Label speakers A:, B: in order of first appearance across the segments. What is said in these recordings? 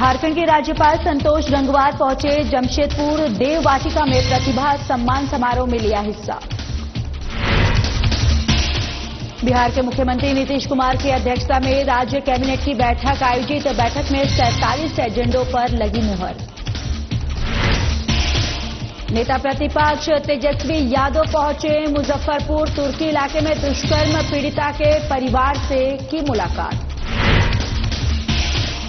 A: झारखंड के राज्यपाल संतोष गंगवार पहुंचे जमशेदपुर देव वाटिका में प्रतिभा सम्मान समारोह में लिया हिस्सा। बिहार के मुख्यमंत्री नीतीश कुमार की अध्यक्षता में राज्य कैबिनेट की बैठक आयोजित। बैठक में 47 एजेंडों पर लगी मुहर। नेता प्रतिपक्ष तेजस्वी यादव पहुंचे मुजफ्फरपुर। तुर्की इलाके में दुष्कर्म पीड़िता के परिवार से की मुलाकात।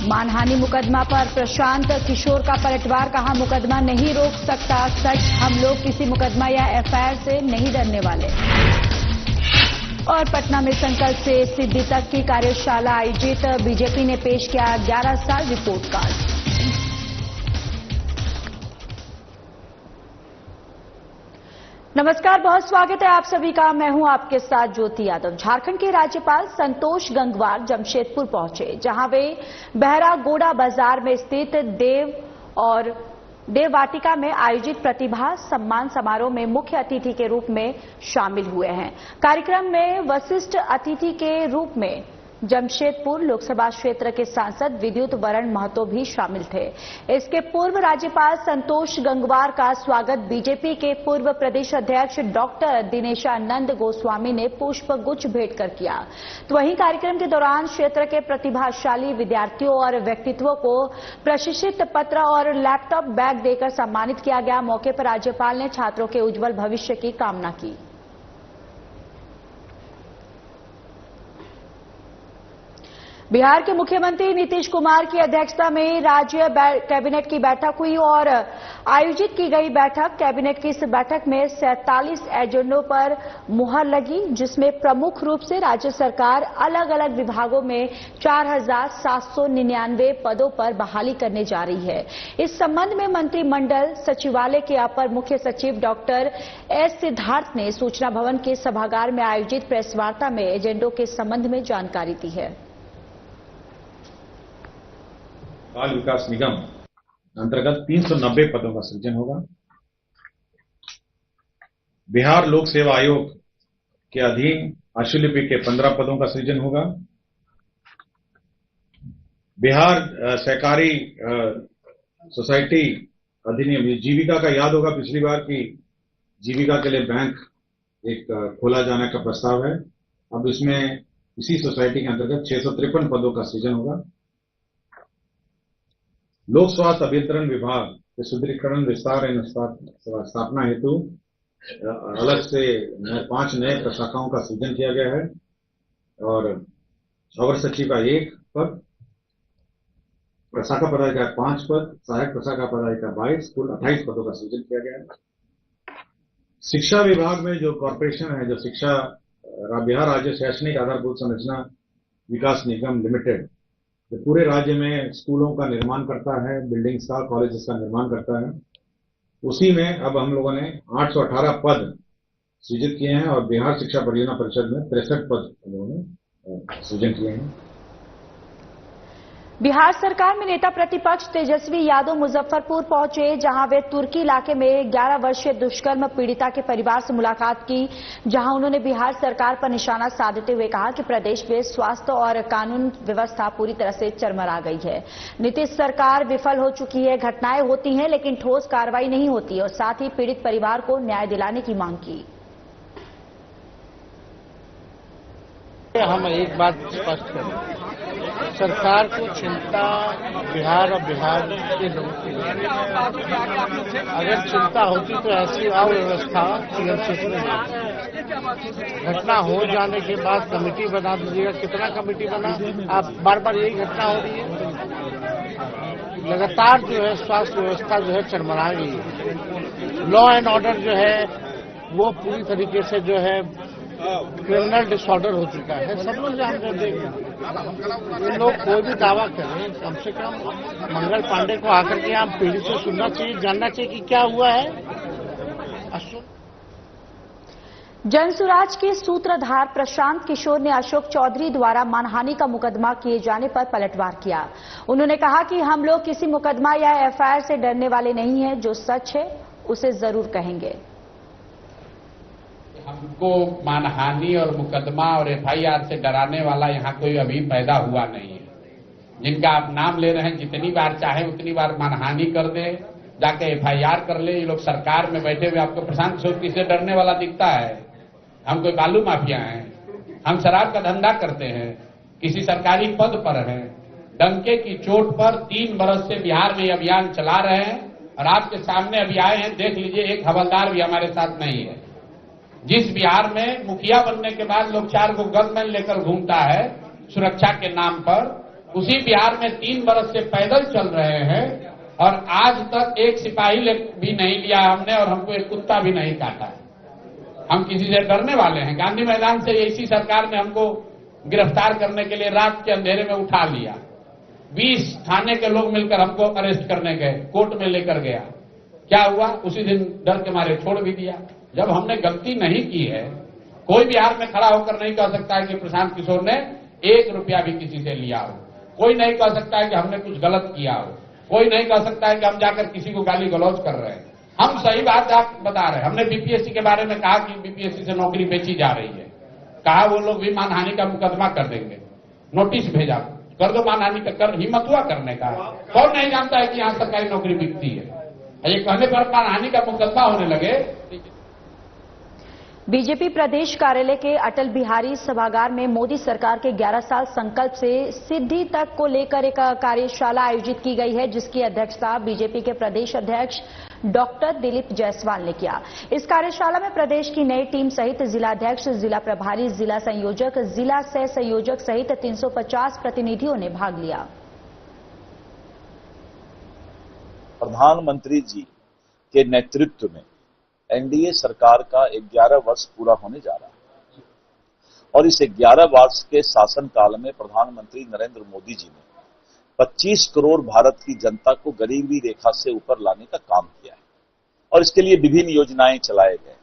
A: मानहानि मुकदमा पर प्रशांत किशोर का पलटवार, कहा मुकदमा नहीं रोक सकता सच, हम लोग किसी मुकदमा या एफआईआर से नहीं डरने वाले। और पटना में संकल्प से सिद्धि तक की कार्यशाला आयोजित। बीजेपी ने पेश किया 11 साल रिपोर्ट कार्ड। नमस्कार, बहुत स्वागत है आप सभी का। मैं हूं आपके साथ ज्योति यादव। झारखंड के राज्यपाल संतोष गंगवार जमशेदपुर पहुंचे, जहां वे बहरागोड़ा बाजार में स्थित देव वाटिका में आयोजित प्रतिभा सम्मान समारोह में मुख्य अतिथि के रूप में शामिल हुए हैं। कार्यक्रम में वरिष्ठ अतिथि के रूप में जमशेदपुर लोकसभा क्षेत्र के सांसद विद्युत वरण महतो भी शामिल थे। इसके पूर्व राज्यपाल संतोष गंगवार का स्वागत बीजेपी के पूर्व प्रदेश अध्यक्ष डॉक्टर दिनेशानंद गोस्वामी ने पुष्प गुच्छ भेंट कर किया। तो वहीं कार्यक्रम के दौरान क्षेत्र के प्रतिभाशाली विद्यार्थियों और व्यक्तित्वों को प्रशिक्षित पत्र और लैपटॉप बैग देकर सम्मानित किया गया। मौके पर राज्यपाल ने छात्रों के उज्जवल भविष्य की कामना की। बिहार के मुख्यमंत्री नीतीश कुमार की अध्यक्षता में राज्य कैबिनेट की बैठक हुई और आयोजित की गई कैबिनेट की इस बैठक में 47 एजेंडों पर मुहर लगी, जिसमें प्रमुख रूप से राज्य सरकार अलग अलग विभागों में 4799 पदों पर बहाली करने जा रही है। इस संबंध में मंत्रिमंडल सचिवालय के अपर मुख्य सचिव डॉक्टर एस सिद्धार्थ ने सूचना भवन के सभागार में आयोजित प्रेस वार्ता में एजेंडों के संबंध में जानकारी दी है।
B: बाल विकास निगम अंतर्गत 390 पदों का सृजन होगा। बिहार लोक सेवा आयोग के अधीन आशुलिपि के 15 पदों का सृजन होगा। बिहार सहकारी सोसाइटी अधिनियम जीविका का याद होगा पिछली बार की जीविका के लिए बैंक एक खोला जाने का प्रस्ताव है। अब इसमें इसी सोसाइटी के अंतर्गत 653 पदों का सृजन होगा। लोक स्वास्थ्य अभियंत्रण विभाग के सुदृढ़ीकरण विस्तार एवं स्थापना हेतु अलग से 5 नए प्रशाखाओं का सृजन किया गया है और अवर सचिव का 1 पद, प्रशाखा पदाधिकारी 5 पद, सहायक प्रशाखा पदाधिकारी 22, कुल 28 पदों का सृजन किया गया है। शिक्षा विभाग में जो कॉर्पोरेशन है, जो शिक्षा बिहार राज्य शैक्षणिक आधारभूत संरचना विकास निगम लिमिटेड, जो पूरे राज्य में स्कूलों का निर्माण करता है, बिल्डिंग्स का, कॉलेजेस का निर्माण करता है, उसी में अब हम लोगों ने 818 पद सृजित किए हैं और बिहार शिक्षा परियोजना परिषद में 63 पद हम लोगों ने सृजन किए हैं।
A: बिहार सरकार में नेता प्रतिपक्ष तेजस्वी यादव मुजफ्फरपुर पहुंचे, जहां वे तुर्की इलाके में 11 वर्षीय दुष्कर्म पीड़िता के परिवार से मुलाकात की, जहां उन्होंने बिहार सरकार पर निशाना साधते हुए कहा कि प्रदेश में स्वास्थ्य और कानून व्यवस्था पूरी तरह से चरमरा गई है। नीतीश सरकार विफल हो चुकी है, घटनाएं होती हैं लेकिन ठोस कार्रवाई नहीं होती और साथ ही पीड़ित परिवार को न्याय दिलाने की मांग की।
C: हम एक बात स्पष्ट करें, सरकार को चिंता बिहार और बिहार के लोगों की अगर चिंता होती तो ऐसी अव्यवस्था सीएमसी में घटना हो जाने के बाद कमेटी बना दीजिएगा। कितना कमेटी बना? आप बार बार यही घटना हो रही है। लगातार जो है स्वास्थ्य व्यवस्था जो है चरमरा गई है। लॉ एंड ऑर्डर जो है वो पूरी तरीके से जो है क्रिमिनल डिसऑर्डर हो चुका है। सब लोग जानते हैं। ये लोग कोई भी दावा करें, कम से कम मंगल पांडे को आकर के आप पीड़ित से सुनना चाहिए, जानना चाहिए कि क्या हुआ है।
A: जनसुराज के सूत्रधार प्रशांत किशोर ने अशोक चौधरी द्वारा मानहानि का मुकदमा किए जाने पर पलटवार किया। उन्होंने कहा कि हम लोग किसी मुकदमा या एफआईआर से डरने वाले नहीं हैं, जो सच है उसे जरूर कहेंगे।
D: हमको मानहानि और मुकदमा और एफआईआर से डराने वाला यहाँ कोई अभी पैदा हुआ नहीं है। जिनका आप नाम ले रहे हैं, जितनी बार चाहे उतनी बार मानहानि कर दे, जाके FIR कर ले। ये लोग सरकार में बैठे हुए आपको प्रशांत किशोर किससे डरने वाला दिखता है? हम कोई बालू माफिया हैं? हम शराब का धंधा करते हैं, किसी सरकारी पद पर हैं, डंके की चोट पर 3 बरस से बिहार में अभियान चला रहे हैं और आपके सामने अभी आए हैं। देख लीजिए, एक हवलदार भी हमारे साथ नहीं है। जिस बिहार में मुखिया बनने के बाद लोग 4 को गनमैन लेकर घूमता है सुरक्षा के नाम पर, उसी बिहार में 3 बरस से पैदल चल रहे हैं और आज तक एक सिपाही भी नहीं लिया हमने और हमको एक कुत्ता भी नहीं काटा। हम किसी से डरने वाले हैं? गांधी मैदान से इसी सरकार ने हमको गिरफ्तार करने के लिए रात के अंधेरे में उठा लिया। 20 थाने के लोग मिलकर हमको अरेस्ट करने गए, कोर्ट में लेकर गया। क्या हुआ? उसी दिन डर के मारे छोड़ भी दिया। जब हमने गलती नहीं की है, कोई बिहार में खड़ा होकर नहीं कह सकता है कि प्रशांत किशोर ने 1 रुपया भी किसी से लिया हो। कोई नहीं कह सकता है कि हमने कुछ गलत किया हो। कोई नहीं कह सकता है कि हम जाकर किसी को गाली गलौज कर रहे हैं। हम सही बात आप बता रहे हैं। हमने बीपीएससी के बारे में कहा कि बीपीएससी से नौकरी बेची जा रही है, कहा वो लोग भी मानहानि का मुकदमा कर देंगे, नोटिस भेजा, कर दो मानहानि का, कर हिम्मत हुआ करने का। कौन नहीं जानता है कि यहां सरकारी नौकरी बिकती है? ये कहने पर मानहानि का मुकदमा होने लगे।
A: बीजेपी प्रदेश कार्यालय के अटल बिहारी सभागार में मोदी सरकार के 11 साल संकल्प से सिद्धि तक को लेकर एक कार्यशाला आयोजित की गई है, जिसकी अध्यक्षता बीजेपी के प्रदेश अध्यक्ष डॉक्टर दिलीप जायसवाल ने किया। इस कार्यशाला में प्रदेश की नई टीम सहित जिलाध्यक्ष, जिला प्रभारी, जिला संयोजक, जिला सह संयोजक सहित 350 प्रतिनिधियों ने भाग लिया।
E: प्रधानमंत्री जी के नेतृत्व में एनडीए सरकार का 11 वर्ष पूरा होने जा रहा है और इस 11 वर्ष के शासनकाल में प्रधानमंत्री नरेंद्र मोदी जी ने 25 करोड़ भारत की जनता को गरीबी रेखा से ऊपर लाने का काम किया है और इसके लिए विभिन्न योजनाएं चलाए गए।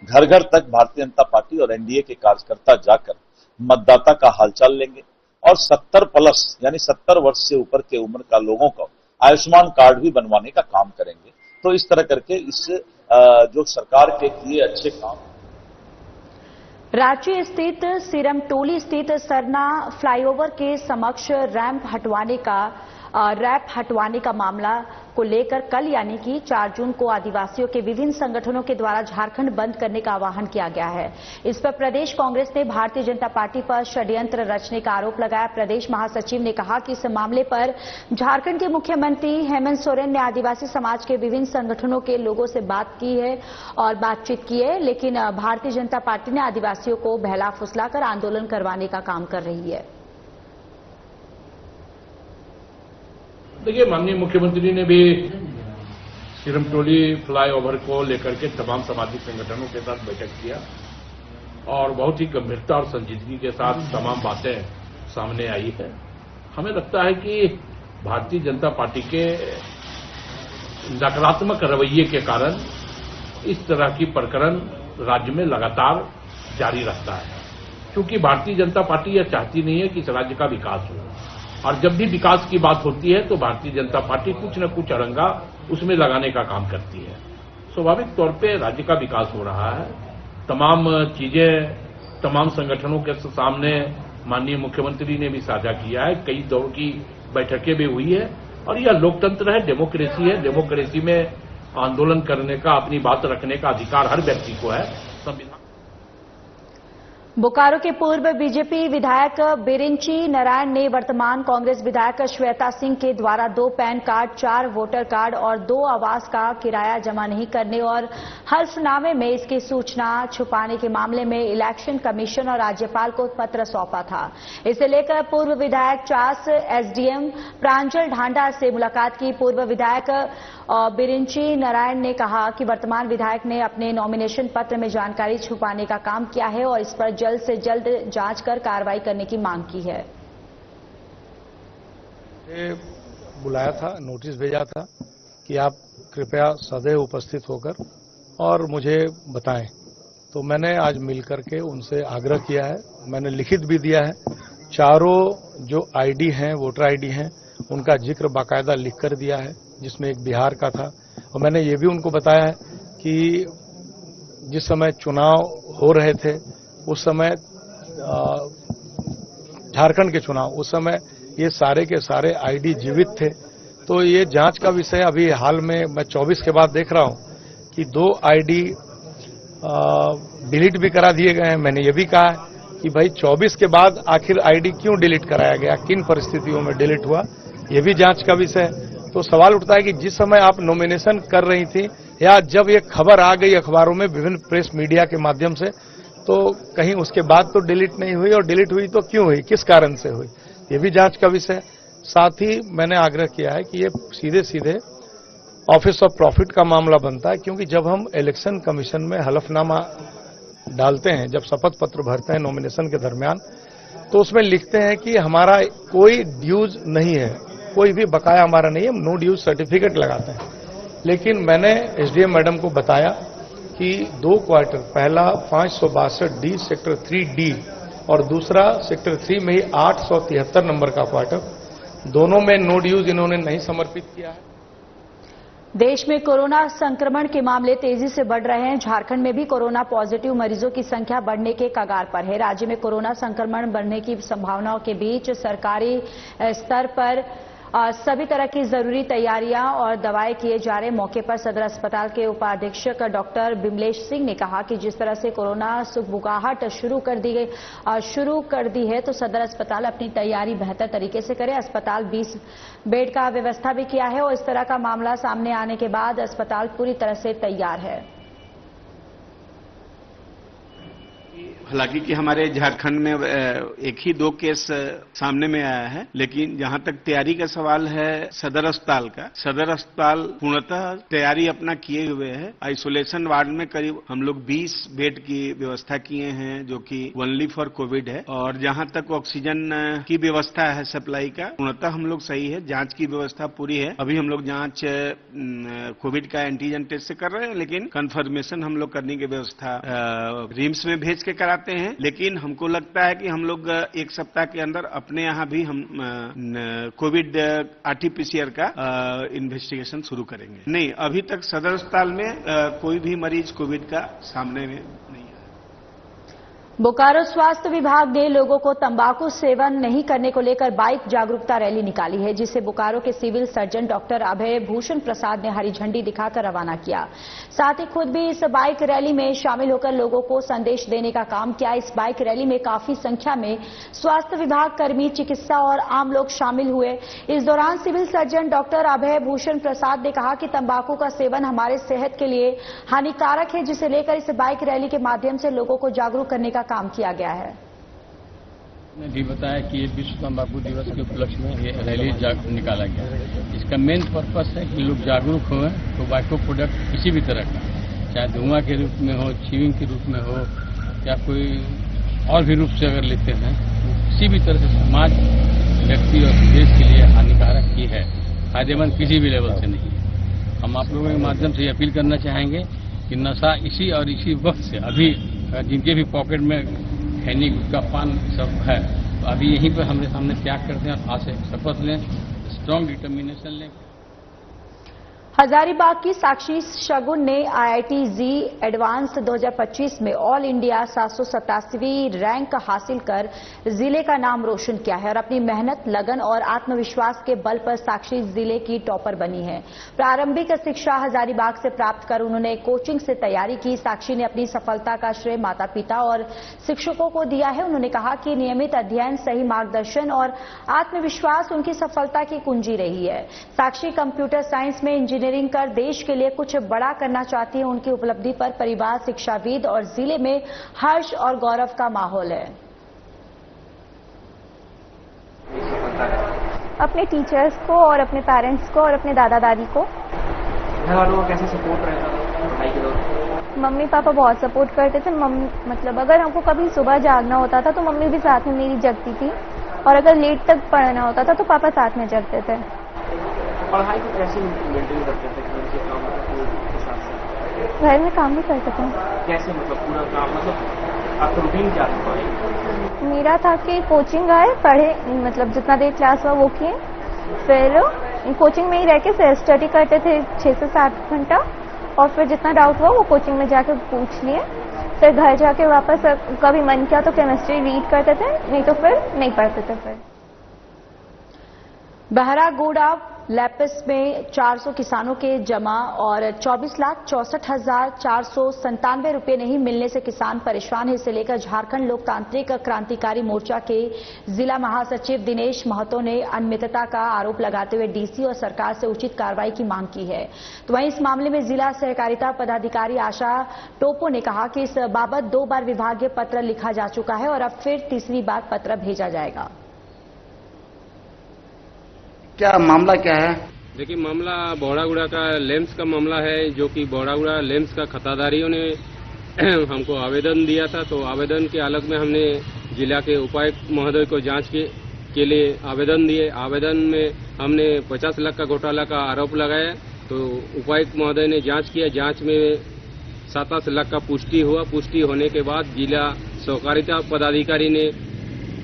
E: घर घर तक भारतीय जनता पार्टी और एनडीए के कार्यकर्ता जाकर मतदाता का हालचाल लेंगे और 70 प्लस यानी 70 वर्ष से ऊपर के उम्र का लोगों को आयुष्मान कार्ड भी बनवाने का काम करेंगे। तो इस तरह करके इस जो सरकार के किए अच्छे काम।
A: रांची स्थित सिरमटोली स्थित सरना फ्लाईओवर के समक्ष रैंप हटवाने का मामला को लेकर कल यानी कि 4 जून को आदिवासियों के विभिन्न संगठनों के द्वारा झारखंड बंद करने का आह्वान किया गया है। इस पर प्रदेश कांग्रेस ने भारतीय जनता पार्टी पर षड्यंत्र रचने का आरोप लगाया। प्रदेश महासचिव ने कहा कि इस मामले पर झारखंड के मुख्यमंत्री हेमंत सोरेन ने आदिवासी समाज के विभिन्न संगठनों के लोगों से बातचीत की है, लेकिन भारतीय जनता पार्टी ने आदिवासियों को बहला फुसलाकर आंदोलन करवाने का काम कर रही है।
F: देखिए, माननीय मुख्यमंत्री ने भी सिरमटोली फ्लाईओवर को लेकर के तमाम सामाजिक संगठनों के साथ बैठक किया और बहुत ही गंभीरता और संजीदगी के साथ तमाम बातें सामने आई है। हमें लगता है कि भारतीय जनता पार्टी के नकारात्मक रवैये के कारण इस तरह की प्रकरण राज्य में लगातार जारी रहता है, क्योंकि भारतीय जनता पार्टी यह चाहती नहीं है कि इस राज्य का विकास हो और जब भी विकास की बात होती है तो भारतीय जनता पार्टी कुछ न कुछ अड़ंगा उसमें लगाने का काम करती है। स्वाभाविक तौर पे राज्य का विकास हो रहा है, तमाम चीजें तमाम संगठनों के सामने माननीय मुख्यमंत्री ने भी साझा किया है। कई दौर की बैठकें भी हुई है और यह लोकतंत्र है, डेमोक्रेसी है। डेमोक्रेसी में आंदोलन करने का, अपनी बात रखने का अधिकार हर व्यक्ति को है। संविधान
A: बोकारो के पूर्व बीजेपी विधायक बिरिंची नारायण ने वर्तमान कांग्रेस विधायक श्वेता सिंह के द्वारा 2 पैन कार्ड, 4 वोटर कार्ड और 2 आवास का किराया जमा नहीं करने और हल्फनामे में इसकी सूचना छुपाने के मामले में इलेक्शन कमीशन और राज्यपाल को पत्र सौंपा था। इसे लेकर पूर्व विधायक चास एसडीएम प्रांजल ढांडा से मुलाकात की। पूर्व विधायक बिरिंची नारायण ने कहा कि वर्तमान विधायक ने अपने नॉमिनेशन पत्र में जानकारी छुपाने का काम किया है और इस पर जल्द से जल्द जांच कर कार्रवाई करने की मांग की है।
C: बुलाया था, नोटिस भेजा था कि आप कृपया सदैव उपस्थित होकर और मुझे बताएं, तो मैंने आज मिलकर के उनसे आग्रह किया है। मैंने लिखित भी दिया है। चारों जो आईडी हैं, वोटर आईडी हैं, उनका जिक्र बाकायदा लिख कर दिया है, जिसमें एक बिहार का था। और मैंने ये भी उनको बताया है कि जिस समय चुनाव हो रहे थे उस समय झारखंड के चुनाव, उस समय
G: ये सारे के सारे आईडी जीवित थे। तो ये जांच का विषय अभी हाल में मैं 24 के बाद देख रहा हूं कि 2 आईडी डिलीट भी करा दिए गए हैं। मैंने ये भी कहा कि भाई 24 के बाद आखिर आईडी क्यों डिलीट कराया गया, किन परिस्थितियों में डिलीट हुआ, ये भी जांच का विषय है। तो सवाल उठता है कि जिस समय आप नॉमिनेशन कर रही थी या जब ये खबर आ गई अखबारों में विभिन्न प्रेस मीडिया के माध्यम से, तो कहीं उसके बाद तो डिलीट नहीं हुई, और डिलीट हुई तो क्यों हुई, किस कारण से हुई, ये भी जांच का विषय है। साथ ही मैंने आग्रह किया है कि ये सीधे सीधे ऑफिस ऑफ प्रॉफिट का मामला बनता है, क्योंकि जब हम इलेक्शन कमीशन में हलफनामा डालते हैं, जब शपथ पत्र भरते हैं नॉमिनेशन के दरमियान, तो उसमें लिखते हैं कि हमारा कोई ड्यूज नहीं है, कोई भी बकाया हमारा नहीं है, हम नो ड्यूज सर्टिफिकेट लगाते हैं। लेकिन मैंने एसडीएम मैडम को बताया कि 2 क्वार्टर, पहला 562D सेक्टर 3D और दूसरा सेक्टर 3 में ही 873 नंबर का क्वार्टर, दोनों में नो ड्यूज इन्होंने नहीं समर्पित किया है।
A: देश में कोरोना संक्रमण के मामले तेजी से बढ़ रहे हैं। झारखंड में भी कोरोना पॉजिटिव मरीजों की संख्या बढ़ने के कगार पर है। राज्य में कोरोना संक्रमण बढ़ने की संभावनाओं के बीच सरकारी स्तर पर सभी तरह की जरूरी तैयारियां और दवाएं किए जा रहे। मौके पर सदर अस्पताल के उपाधीक्षक डॉक्टर बिमलेश सिंह ने कहा कि जिस तरह से कोरोना सुगबुगाहट शुरू कर दी है, तो सदर अस्पताल अपनी तैयारी बेहतर तरीके से करे। अस्पताल 20 बेड का व्यवस्था भी किया है और इस तरह का मामला सामने आने के बाद अस्पताल पूरी तरह से तैयार है।
H: हालांकि कि हमारे झारखंड में एक ही 2 केस सामने में आया है, लेकिन जहां तक तैयारी का सवाल है सदर अस्पताल का, सदर अस्पताल पूर्णतः तैयारी अपना किए हुए है। आइसोलेशन वार्ड में करीब हम लोग 20 बेड की व्यवस्था किए हैं, जो कि ओनली फॉर कोविड है। और जहां तक ऑक्सीजन की व्यवस्था है सप्लाई का, पूर्णतः हम लोग सही है। जांच की व्यवस्था पूरी है। अभी हम लोग जांच कोविड का एंटीजन टेस्ट से कर रहे हैं, लेकिन कंफर्मेशन हम लोग करने की व्यवस्था रिम्स में भेज के करा हैं। लेकिन हमको लगता है कि हम लोग 1 सप्ताह के अंदर अपने यहाँ भी हम कोविड आरटीपीसीआर का इन्वेस्टिगेशन शुरू करेंगे। नहीं, अभी तक सदर अस्पताल में कोई भी मरीज कोविड का सामने में नहीं है।
A: बोकारो स्वास्थ्य विभाग ने लोगों को तंबाकू सेवन नहीं करने को लेकर बाइक जागरूकता रैली निकाली है, जिसे बोकारो के सिविल सर्जन डॉक्टर अभय भूषण प्रसाद ने हरी झंडी दिखाकर रवाना किया। साथ ही खुद भी इस बाइक रैली में शामिल होकर लोगों को संदेश देने का काम किया। इस बाइक रैली में काफी संख्या में स्वास्थ्य विभाग कर्मी, चिकित्सा और आम लोग शामिल हुए। इस दौरान सिविल सर्जन डॉक्टर अभय भूषण प्रसाद ने कहा कि तंबाकू का सेवन हमारे सेहत के लिए हानिकारक है, जिसे लेकर इस बाइक रैली के माध्यम से लोगों को जागरूक करने का काम किया गया है।
I: ने भी बताया कि ये विश्व तंबाकू दिवस के उपलक्ष्य में ये रैली निकाला गया। इसका मेन पर्पस है कि लोग जागरूक हों टोबैको प्रोडक्ट किसी भी तरह का, चाहे धुआं के रूप में हो, च्यूइंग के रूप में हो, या कोई और भी रूप से अगर लेते हैं, किसी भी तरह से समाज, व्यक्ति और देश के लिए हानिकारक ही है, फायदेमंद किसी भी लेवल से नहीं है। हम आप लोगों के माध्यम से अपील करना चाहेंगे कि नशा इसी वक्त से अभी जिनके भी पॉकेट में खैनी, गुटखा, पान सब है, तो अभी यहीं पर हमने सामने त्याग करते हैं और आज से शपथ लें, स्ट्रांग डिटर्मिनेशन लें।
A: हजारीबाग की साक्षी शगुन ने IIT जी एडवांस 2025 में ऑल इंडिया 787वीं रैंक हासिल कर जिले का नाम रोशन किया है और अपनी मेहनत, लगन और आत्मविश्वास के बल पर साक्षी जिले की टॉपर बनी है। प्रारंभिक शिक्षा हजारीबाग से प्राप्त कर उन्होंने कोचिंग से तैयारी की। साक्षी ने अपनी सफलता का श्रेय माता पिता और शिक्षकों को दिया है। उन्होंने कहा कि नियमित अध्ययन, सही मार्गदर्शन और आत्मविश्वास उनकी सफलता की कुंजी रही है। साक्षी कंप्यूटर साइंस में इंजीनियरिंग कर देश के लिए कुछ बड़ा करना चाहती है। उनकी उपलब्धि पर परिवार, शिक्षाविद और जिले में हर्ष और गौरव का माहौल है।
J: अपने टीचर्स को और अपने पेरेंट्स को और अपने दादा दादी को।
K: घर वालों को कैसे सपोर्ट रहता था पढ़ाई के दौरान?
J: मम्मी पापा बहुत सपोर्ट करते थे। मतलब अगर हमको कभी सुबह जागना होता था तो मम्मी भी साथ में मेरी जगती थी, और अगर लेट तक पढ़ना होता था तो पापा साथ में जगते थे।
K: पढ़ाई को कैसे मेंटेन करते थे? घर के काम के साथ
J: घर में काम भी करते थे।
K: कैसे, मतलब पूरा काम, मतलब आपका रूटीन क्या था?
J: मेरा था कि कोचिंग आए, पढ़े, मतलब जितना देर क्लास हुआ वो किए, फिर कोचिंग में ही रह के सेल्फ स्टडी करते थे 6 से 7 घंटा, और फिर जितना डाउट हुआ वो कोचिंग में जाके पूछ लिए। फिर घर जाके वापस कभी मन किया तो केमिस्ट्री रीड करते थे, नहीं तो फिर नहीं पढ़ते थे। फिर
A: बहरागोड़ा लैपिस में 400 किसानों के जमा और 24,64,497 रुपये नहीं मिलने से किसान परेशान है। इसे लेकर झारखंड लोकतांत्रिक क्रांतिकारी मोर्चा के जिला महासचिव दिनेश महतो ने अनियमितता का आरोप लगाते हुए डीसी और सरकार से उचित कार्रवाई की मांग की है। तो वहीं इस मामले में जिला सहकारिता पदाधिकारी आशा टोपो ने कहा कि इस बाबत 2 बार विभागीय पत्र लिखा जा चुका है और अब फिर तीसरी बार पत्र भेजा जाएगा।
L: क्या मामला क्या है?
M: देखिए, मामला बौड़ागुड़ा का लेम्स का मामला है, जो कि बौड़ागुड़ा लेम्स का खाताधारियों ने हमको आवेदन दिया था। तो आवेदन के अलग में हमने जिला के उपायुक्त महोदय को जांच के लिए आवेदन दिए। आवेदन में हमने 50 लाख का घोटाला का आरोप लगाया। तो उपायुक्त महोदय ने जांच किया। जांच में 27 लाख का पुष्टि हुआ। पुष्टि होने के बाद जिला सहकारिता पदाधिकारी ने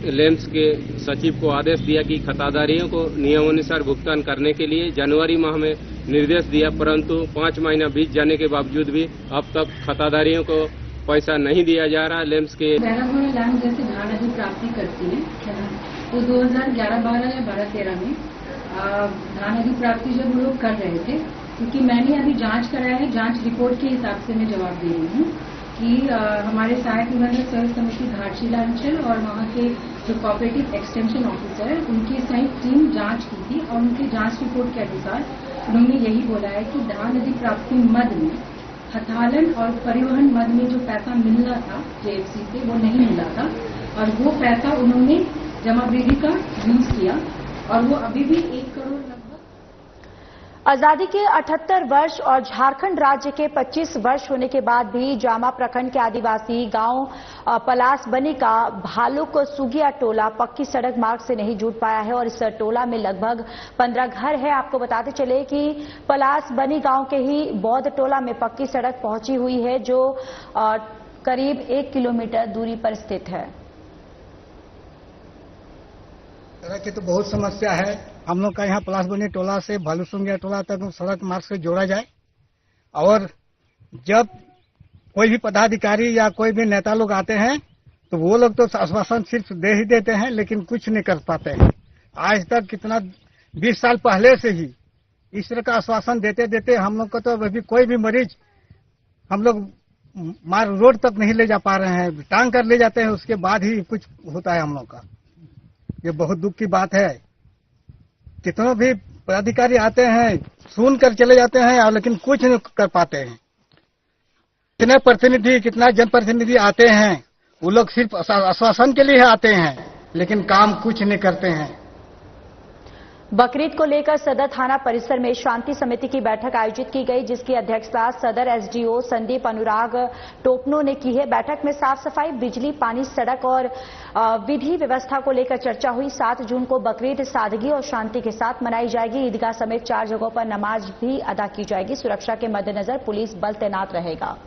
M: लेम्स के सचिव को आदेश दिया कि खाताधारियों को नियमानुसार भुगतान करने के लिए जनवरी माह में निर्देश दिया, परंतु 5 महीना बीत जाने के बावजूद भी अब तक खाताधारियों को पैसा नहीं दिया जा रहा। लेम्स के
N: बहरागोड़ा लैंड जैसे धान आदि प्राप्ति करती है, तो 2011-12 या 12-13 में धान आदि प्राप्ति जब वो लोग कर रहे थे, क्योंकि मैंने अभी जांच कराया है, जांच रिपोर्ट के हिसाब से मैं जवाब दे रही हूँ कि हमारे सहायक निबंधक सर्व समिति घाटशिला अंचल और वहाँ के जो कोऑपरेटिव एक्सटेंशन ऑफिसर है, उनकी संयुक्त टीम जांच की थी और उनकी जांच रिपोर्ट के अनुसार उन्होंने यही बोला है कि धान आदि प्राप्ति मद में हथालन और परिवहन मद में जो पैसा मिलना था जेएफसी से, वो नहीं मिला था और वो पैसा उन्होंने जमावृद्धि का यूज किया और वो अभी भी 1 करोड़
A: आजादी के 78 वर्ष और झारखंड राज्य के 25 वर्ष होने के बाद भी जामा प्रखंड के आदिवासी गांव पलासबनी का भालुक सुगिया टोला पक्की सड़क मार्ग से नहीं जुड़ पाया है और इस टोला में लगभग 15 घर है। आपको बताते चले कि पलासबनी गांव के ही बौद्ध टोला में पक्की सड़क पहुंची हुई है, जो करीब 1 किलोमीटर दूरी पर स्थित है।
L: सड़क की तो बहुत समस्या है। हम लोग का यहाँ पलासबनी टोला से भालूसुंगिया टोला तक सड़क मार्ग से जोड़ा जाए और जब कोई भी पदाधिकारी या कोई भी नेता लोग आते हैं तो वो लोग तो आश्वासन सिर्फ दे ही देते हैं, लेकिन कुछ नहीं कर पाते हैं। आज तक कितना 20 साल पहले से ही इस तरह का आश्वासन देते देते हम लोग को तो अभी कोई भी मरीज हम लोग रोड तक नहीं ले जा पा रहे हैं, टांग कर ले जाते हैं, उसके बाद ही कुछ होता है हम लोग का। ये बहुत दुख की बात है। कितनों भी पदाधिकारी आते हैं, सुन कर चले जाते हैं और लेकिन कुछ नहीं कर पाते हैं। कितने प्रतिनिधि, कितना जनप्रतिनिधि आते हैं, वो लोग सिर्फ आश्वासन के लिए आते हैं, लेकिन काम कुछ नहीं करते हैं।
A: बकरीद को लेकर सदर थाना परिसर में शांति समिति की बैठक आयोजित की गई, जिसकी अध्यक्षता सदर एसडीओ संदीप अनुराग टोपनो ने की है। बैठक में साफ सफाई, बिजली, पानी, सड़क और विधि व्यवस्था को लेकर चर्चा हुई। 7 जून को बकरीद सादगी और शांति के साथ मनाई जाएगी। ईदगाह समेत 4 जगहों पर नमाज भी अदा की जाएगी। सुरक्षा के मद्देनजर पुलिस बल तैनात रहेगा।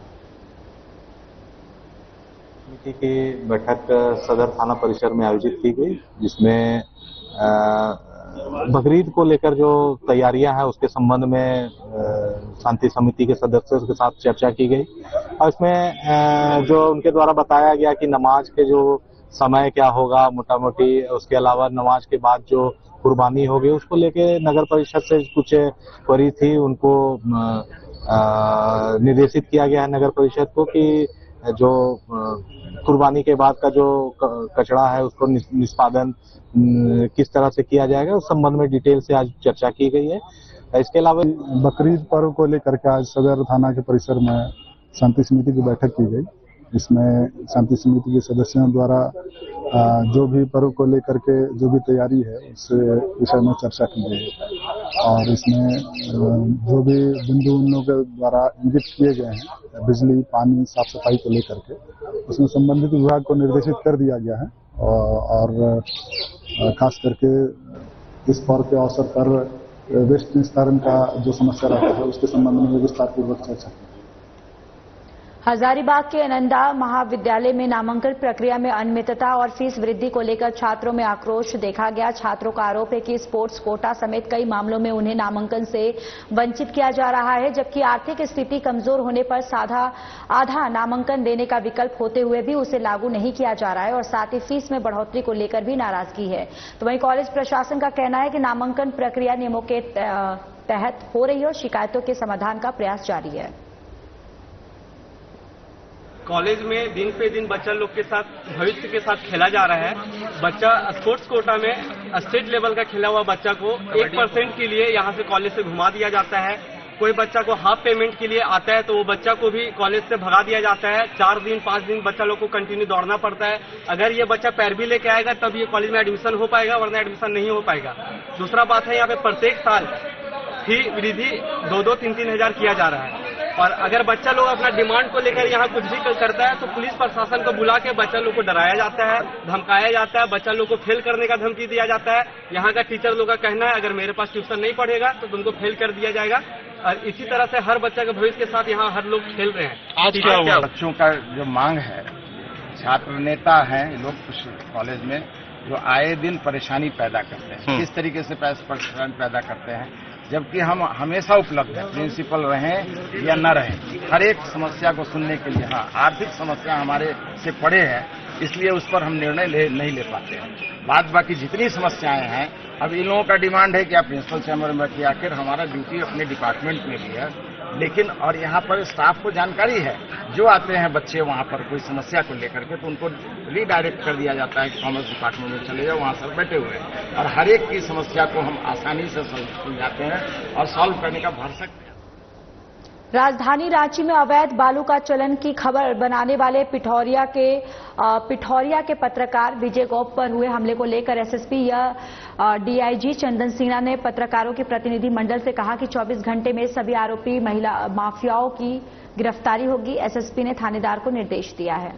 O: समिति की बैठक सदर थाना परिसर में आयोजित की गई, जिसमें बकरीद को लेकर जो तैयारियां हैं उसके संबंध में शांति समिति के सदस्यों के साथ चर्चा की गई और इसमें जो उनके द्वारा बताया गया कि नमाज के जो समय क्या होगा मोटा मोटी, उसके अलावा नमाज के बाद जो कुर्बानी होगी उसको लेके नगर परिषद से कुछ क्वेरी थी, उनको निर्देशित किया गया है नगर परिषद को कि जो कुर्बानी के बाद का जो कचरा है उसको निष्पादन किस तरह से किया जाएगा, उस संबंध में डिटेल से आज चर्चा की गई है। इसके अलावा
P: बकरीद पर्व को लेकर के आज सदर थाना के परिसर में शांति समिति की बैठक की गई। इसमें शांति समिति के सदस्यों द्वारा जो भी पर्व को लेकर के जो भी तैयारी है उस विषय में चर्चा की गई और इसमें जो भी बिंदु उन लोगों के द्वारा इंगित किए गए हैं बिजली, पानी, साफ सफाई को लेकर के, उसमें संबंधित विभाग को निर्देशित कर दिया गया है और खास करके इस पर्व के अवसर पर वेस्ट निस्तारण का जो समस्या रहता है उसके संबंध में विस्तार पूर्वक चर्चा की।
A: हजारीबाग के अनंदा महाविद्यालय में नामांकन प्रक्रिया में अनियमितता और फीस वृद्धि को लेकर छात्रों में आक्रोश देखा गया। छात्रों का आरोप है कि स्पोर्ट्स कोटा समेत कई मामलों में उन्हें नामांकन से वंचित किया जा रहा है, जबकि आर्थिक स्थिति कमजोर होने पर आधा नामांकन देने का विकल्प होते हुए भी उसे लागू नहीं किया जा रहा है और साथ ही फीस में बढ़ोतरी को लेकर भी नाराजगी है। तो वहीं कॉलेज प्रशासन का कहना है कि नामांकन प्रक्रिया नियमों के तहत हो रही है और शिकायतों के समाधान का प्रयास जारी है।
K: कॉलेज में दिन पे दिन बच्चा लोग के साथ भविष्य के साथ खेला जा रहा है। बच्चा स्पोर्ट्स कोटा में स्टेट लेवल का खेला हुआ बच्चा को 1% के लिए यहाँ से कॉलेज से घुमा दिया जाता है। कोई बच्चा को हाफ पेमेंट के लिए आता है तो वो बच्चा को भी कॉलेज से भगा दिया जाता है। 4 दिन 5 दिन बच्चा लोग को कंटिन्यू दौड़ना पड़ता है। अगर ये बच्चा पैरवी लेके आएगा तब ये कॉलेज में एडमिशन हो पाएगा, वरना एडमिशन नहीं हो पाएगा। दूसरा बात है, यहाँ पे प्रत्येक साल फी वृद्धि 2-2, 3-3 हजार किया जा रहा है और अगर बच्चा लोग अपना डिमांड को लेकर यहाँ कुछ भी करता है तो पुलिस प्रशासन को बुला के बच्चा लोग को डराया जाता है, धमकाया जाता है, बच्चा लोग को फेल करने का धमकी दिया जाता है। यहाँ का टीचर लोग का कहना है अगर मेरे पास ट्यूशन नहीं पढ़ेगा तो तुमको फेल कर दिया जाएगा और इसी तरह से हर बच्चा के भविष्य के साथ यहाँ हर लोग खेल रहे हैं।
C: आज क्या हुआ? बच्चों का जो मांग है, छात्र नेता हैं लोग कुछ कॉलेज में जो आए दिन परेशानी पैदा करते हैं। किस तरीके से परेशानी पैदा करते हैं? जबकि हम हमेशा उपलब्ध हैं, प्रिंसिपल रहें या न रहें, हर एक समस्या को सुनने के लिए। हाँ, आर्थिक समस्या हमारे से पड़े हैं, इसलिए उस पर हम निर्णय नहीं ले पाते हैं। बाकी जितनी समस्याएं हैं, अब इन लोगों का डिमांड है कि आप प्रिंसिपल चैम्बर में बैठिए। आखिर हमारा ड्यूटी अपने डिपार्टमेंट में भी है, लेकिन और यहाँ पर स्टाफ को जानकारी है, जो आते हैं बच्चे वहाँ पर कोई समस्या को लेकर के तो उनको रीडायरेक्ट कर दिया जाता है कि कॉमर्स डिपार्टमेंट में चले जाओ, वहाँ सर बैठे हुए हैं और हर एक की समस्या को हम आसानी से सुलझाते हैं और सॉल्व करने का भर सकते हैं।
A: राजधानी रांची में अवैध बालू का चलन की खबर बनाने वाले पिठौरिया के पत्रकार विजय गोप पर हुए हमले को लेकर एसएसपी या डीआईजी चंदन सिन्हा ने पत्रकारों के प्रतिनिधि मंडल से कहा कि 24 घंटे में सभी आरोपी महिला माफियाओं की गिरफ्तारी होगी। एसएसपी ने थानेदार को निर्देश दिया है।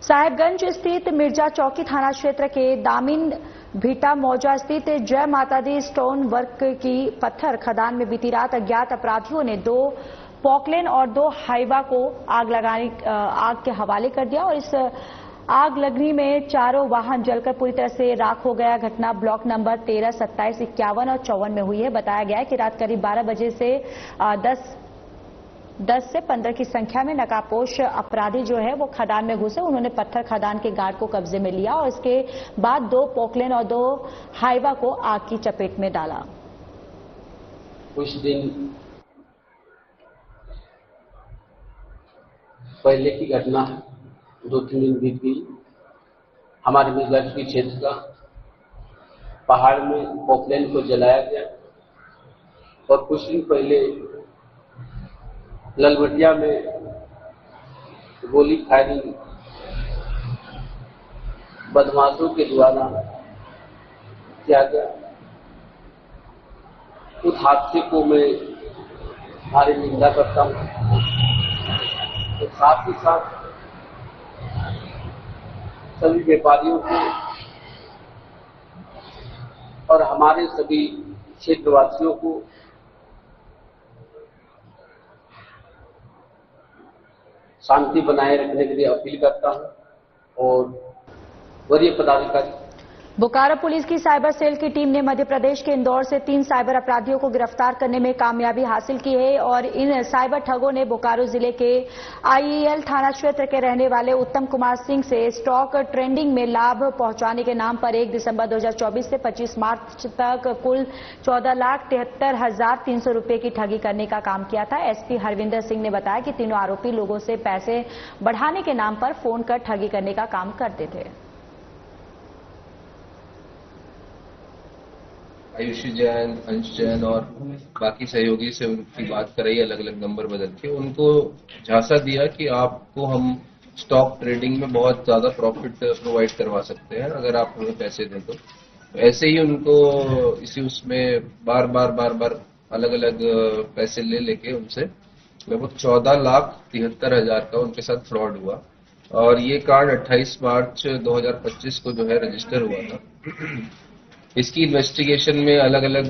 A: साहेबगंज स्थित मिर्जा चौकी थाना क्षेत्र के दामिन भीटा मौजा स्थित जय माता दी स्टोन वर्क की पत्थर खदान में बीती रात अज्ञात अपराधियों ने 2 पॉकलेन और 2 हाइवा को आग के हवाले कर दिया और इस आग लगने में चारों वाहन जलकर पूरी तरह से राख हो गया। घटना ब्लॉक नंबर 13, 27, 51 और 54 में हुई है। बताया गया है कि रात करीब 12 बजे से 10 से 15 की संख्या में नकाबपोश अपराधी जो है वो खदान में घुसे। उन्होंने पत्थर खदान के गार्ड को कब्जे में लिया और इसके बाद 2 पोकलेन और 2 हाइवा को आग की चपेट में डाला।
Q: कुछ दिन पहले की घटना है, 2-3 दिन बीत गई। हमारे मिर्जाचौकी क्षेत्र का पहाड़ में पोकलेन को जलाया गया और कुछ दिन पहले ललबटिया में गोली फायरिंग बदमाशों के द्वारा किया गया। उस हादसे को मैं भारी निंदा करता हूं। तो साथ ही साथ सभी व्यापारियों को और हमारे सभी क्षेत्रवासियों को शांति बनाए रखने के लिए अपील करता हूं। और वरीय पदाधिकारी
A: बोकारो पुलिस की साइबर सेल की टीम ने मध्य प्रदेश के इंदौर से 3 साइबर अपराधियों को गिरफ्तार करने में कामयाबी हासिल की है और इन साइबर ठगों ने बोकारो जिले के आईईएल थाना क्षेत्र के रहने वाले उत्तम कुमार सिंह से स्टॉक ट्रेडिंग में लाभ पहुंचाने के नाम पर 1 दिसंबर 2024 से 25 मार्च तक कुल 14,73,300 रुपए की ठगी करने का काम किया था। एसपी हरविंदर सिंह ने बताया कि तीनों आरोपी लोगों से पैसे बढ़ाने के नाम पर फोन कर ठगी करने का काम करते थे।
R: आयुषी जैन, अंश जैन और बाकी सहयोगी से उनकी बात कराई, अलग अलग नंबर बदल के उनको झांसा दिया कि आपको हम स्टॉक ट्रेडिंग में बहुत ज्यादा प्रॉफिट प्रोवाइड करवा सकते हैं अगर आप हमें पैसे दें तो। ऐसे ही उनको इसी उसमें बार बार अलग अलग पैसे लेके उनसे लगभग 14,73,000 का उनके साथ फ्रॉड हुआ और ये कार्ड 28 मार्च 2025 को जो है रजिस्टर हुआ था। इसकी इन्वेस्टिगेशन में अलग अलग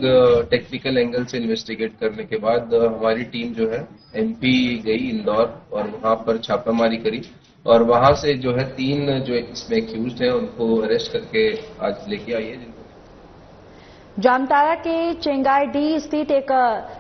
R: टेक्निकल एंगल से इन्वेस्टिगेट करने के बाद हमारी टीम जो है एमपी गई इंदौर और वहां पर छापामारी करी और वहां से जो है 3 जो इसमें एक्यूज्ड हैं उनको अरेस्ट करके आज लेके आई है।
A: जामताड़ा के चेंगाईडीह स्थित एक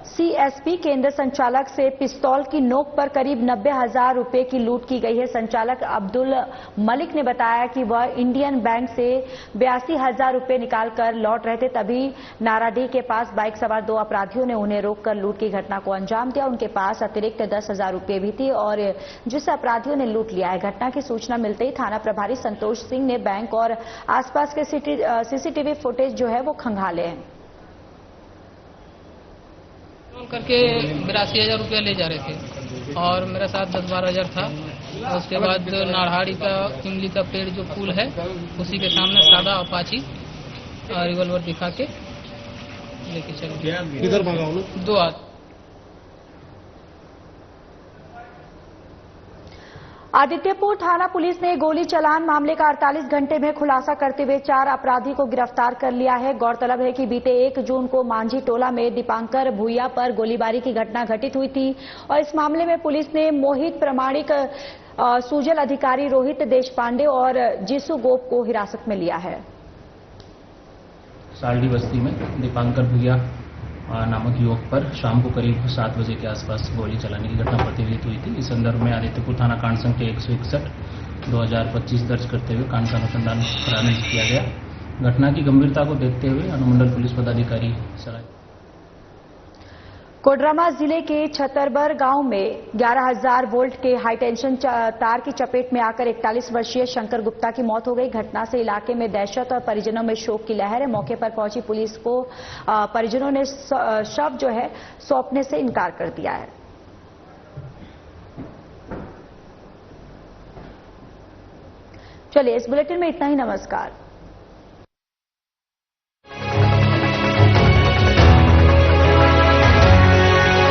A: सीएसपी केंद्र संचालक से पिस्तौल की नोक पर करीब 90,000 रुपए की लूट की गई है। संचालक अब्दुल मलिक ने बताया कि वह इंडियन बैंक से 82,000 रुपए निकालकर लौट रहे थे, तभी नाराडीह के पास बाइक सवार 2 अपराधियों ने उन्हें रोककर लूट की घटना को अंजाम दिया। उनके पास अतिरिक्त 10,000 रुपए भी थी और जिसे अपराधियों ने लूट लिया है। घटना की सूचना मिलते ही थाना प्रभारी संतोष सिंह ने बैंक और आसपास के सीसीटीवी फुटेज जो है वो खंगाले
S: करके 82,000 रुपया ले जा रहे थे और मेरे साथ 10-12 हज़ार था। उसके बाद नारहाड़ी का इमली का पेड़ जो पुल है उसी के सामने सादा अपाची रिवॉल्वर दिखा के लेके चले गए।
C: किधर भागा उन्होंने?
S: 2 आदमी।
A: आदित्यपुर थाना पुलिस ने गोली चलान मामले का 48 घंटे में खुलासा करते हुए 4 अपराधी को गिरफ्तार कर लिया है। गौरतलब है कि बीते 1 जून को मांझी टोला में दीपांकर भूया पर गोलीबारी की घटना घटित हुई थी और इस मामले में पुलिस ने मोहित प्रमाणिक, सुजल अधिकारी रोहित देशपांडे और जीसू गोप को हिरासत में लिया है।
T: सालडी बस्ती में दीपांकर भूया नामक युवक पर शाम को करीब 7 बजे के आसपास गोली चलाने की घटना प्रतिबंधित हुई थी। इस संदर्भ में आदित्यपुर थाना कांड संख्या 161/2025 दर्ज करते हुए कांड का अनुसंधान प्रारंभ किया गया। घटना की गंभीरता को देखते हुए अनुमंडल पुलिस पदाधिकारी सराय
A: कोडरमा जिले के छतरबर गांव में 11,000 वोल्ट के हाईटेंशन तार की चपेट में आकर 41 वर्षीय शंकर गुप्ता की मौत हो गई। घटना से इलाके में दहशत और परिजनों में शोक की लहर है। मौके पर पहुंची पुलिस को परिजनों ने शव जो है सौंपने से इनकार कर दिया है। चलिए इस बुलेटिन में इतना ही। नमस्कार।